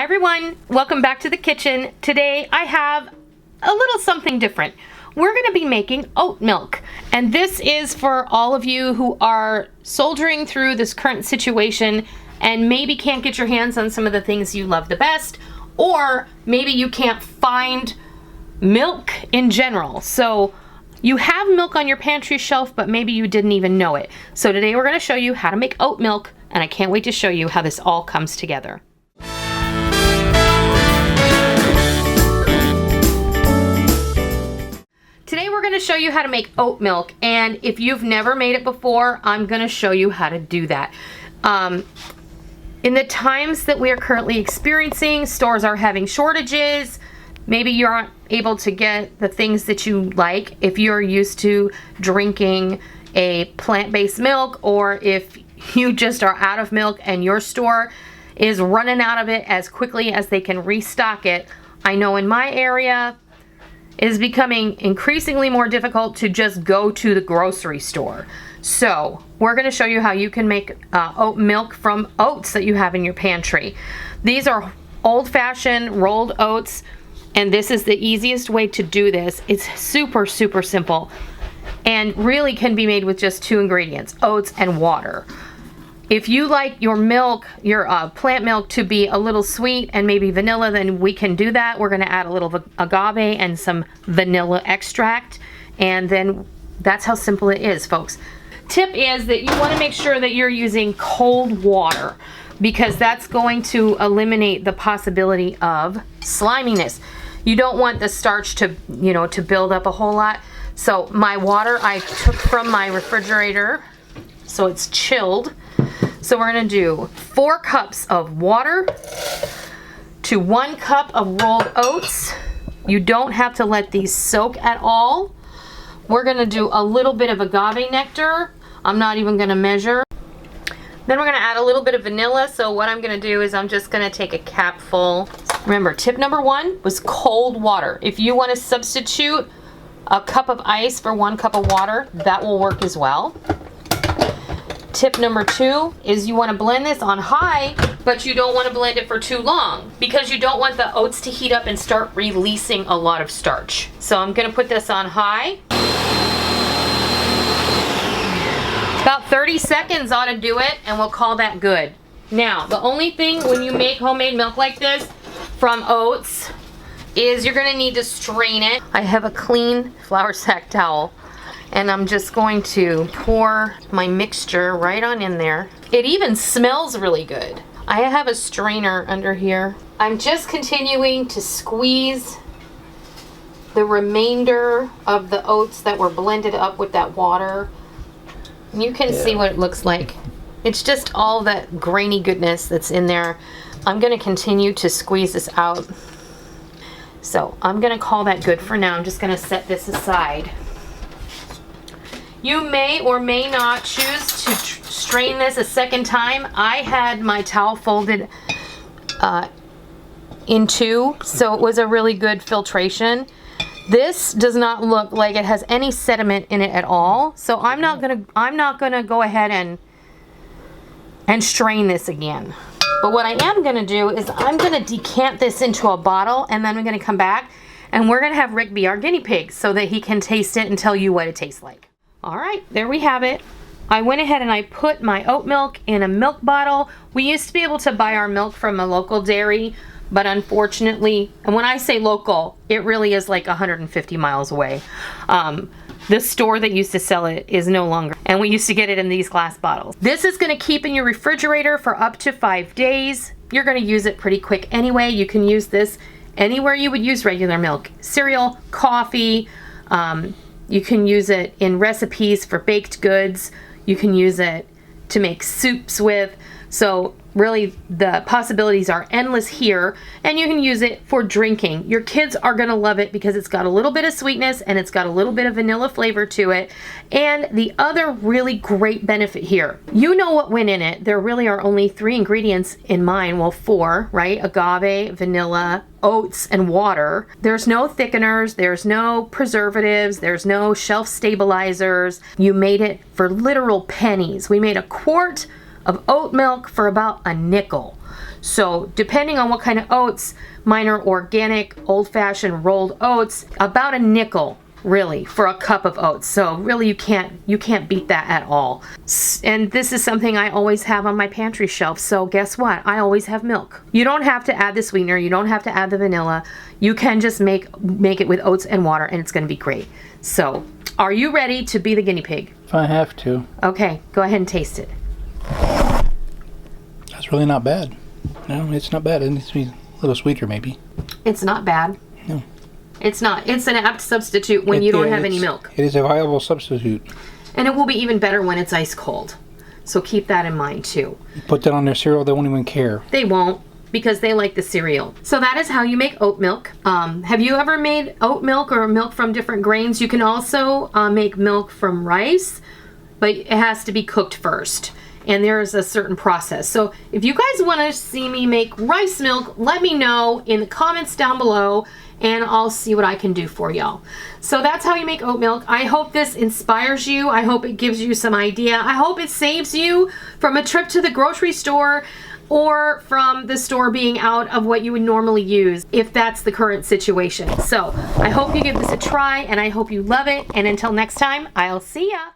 everyone, welcome back to the kitchen. Today I have a little something different. We're going to be making oat milk, and this is for all of you who are soldiering through this current situation and maybe can't get your hands on some of the things you love the best, or maybe you can't find milk in general. So you have milk on your pantry shelf, but maybe you didn't even know it. So today we're going to show you how to make oat milk, and I can't wait to show you how this all comes together. Today we're going to show you how to make oat milk, and if you've never made it before, I'm going to show you how to do that. In the times that we are currently experiencing, stores are having shortages. Maybe you aren't able to get the things that you like if you're used to drinking a plant-based milk, or if you just are out of milk and your store is running out of it as quickly as they can restock it. I know in my area it is becoming increasingly more difficult to just go to the grocery store. So we're going to show you how you can make oat milk from oats that you have in your pantry. These are old-fashioned rolled oats, and this is the easiest way to do this. It's super simple and really can be made with just two ingredients, oats and water. If you like your milk, your plant milk, to be a little sweet and maybe vanilla, then we can do that. We're going to add a little agave and some vanilla extract, and then that's how simple it is, folks. Tip is that you want to make sure that you're using cold water, because that's going to eliminate the possibility of sliminess. You don't want the starch to, to build up a whole lot. So my water I took from my refrigerator, so it's chilled. So we're going to do 4 cups of water to 1 cup of rolled oats. You don't have to let these soak at all. We're going to do a little bit of agave nectar. I'm not even going to measure. Then we're going to add a little bit of vanilla. So what I'm going to do is I'm just going to take a capful. Remember, tip number 1 was cold water. If you want to substitute a cup of ice for 1 cup of water, that will work as well. Tip number 2 is you want to blend this on high, but you don't want to blend it for too long, because you don't want the oats to heat up and start releasing a lot of starch. So I'm going to put this on high. About 30 seconds ought to do it, and we'll call that good. Now, the only thing when you make homemade milk like this from oats is you're going to need to strain it. I have a clean flour sack towel, and I'm just going to pour my mixture right on in there. It even smells really good. I have a strainer under here. I'm just continuing to squeeze the remainder of the oats that were blended up with that water. You can see what it looks like. It's just all that grainy goodness that's in there. I'm going to continue to squeeze this out. So I'm going to call that good for now. I'm just going to set this aside. You may or may not choose to strain this a second time. I had my towel folded in 2, so it was a really good filtration. This does not look like it has any sediment in it at all, so I'm not gonna go ahead and strain this again. But what I am gonna do is I'm gonna decant this into a bottle, and then we're gonna come back and we're gonna have Rick be our guinea pig so that he can taste it and tell you what it tastes like. All right, there we have it. I went ahead and I put my oat milk in a milk bottle. We used to be able to buy our milk from a local dairy, but unfortunately, and when I say local, it really is like 150 miles away. The store that used to sell it is no longer, and we used to get it in these glass bottles. This is gonna keep in your refrigerator for up to 5 days. You're gonna use it pretty quick anyway. You can use this anywhere you would use regular milk. Cereal, coffee, you can use it in recipes for baked goods. You can use it to make soups with. So really the possibilities are endless here, and you can use it for drinking. Your kids are gonna love it because it's got a little bit of sweetness and it's got a little bit of vanilla flavor to it. And the other really great benefit here, you know what went in it. There really are only 3 ingredients in mine. Well, 4, right? Agave, vanilla, oats, and water. There's no thickeners, there's no preservatives, there's no shelf stabilizers. You made it for literal pennies. We made a quart of oat milk for about a nickel. So depending on what kind of oats, mine are organic, old-fashioned rolled oats, about a nickel really for a cup of oats. So really you can't beat that at all. And this is something I always have on my pantry shelf. So guess what? I always have milk. You don't have to add the sweetener. You don't have to add the vanilla. You can just make it with oats and water, and it's going to be great. So are you ready to be the guinea pig? If I have to. Okay, go ahead and taste it. That's really not bad. No, it's not bad. It needs to be a little sweeter maybe. It's not bad. No. It's not. It's an apt substitute when you don't have any milk. It is a viable substitute. And it will be even better when it's ice cold. So keep that in mind too. You put that on their cereal, they won't even care. They won't, because they like the cereal. So that is how you make oat milk. Have you ever made oat milk or milk from different grains? You can also make milk from rice, but it has to be cooked first. And there is a certain process. So if you guys want to see me make rice milk, let me know in the comments down below, and I'll see what I can do for y'all. So that's how you make oat milk. I hope this inspires you. I hope it gives you some idea. I hope it saves you from a trip to the grocery store or from the store being out of what you would normally use if that's the current situation. So I hope you give this a try, and I hope you love it. And until next time, I'll see ya.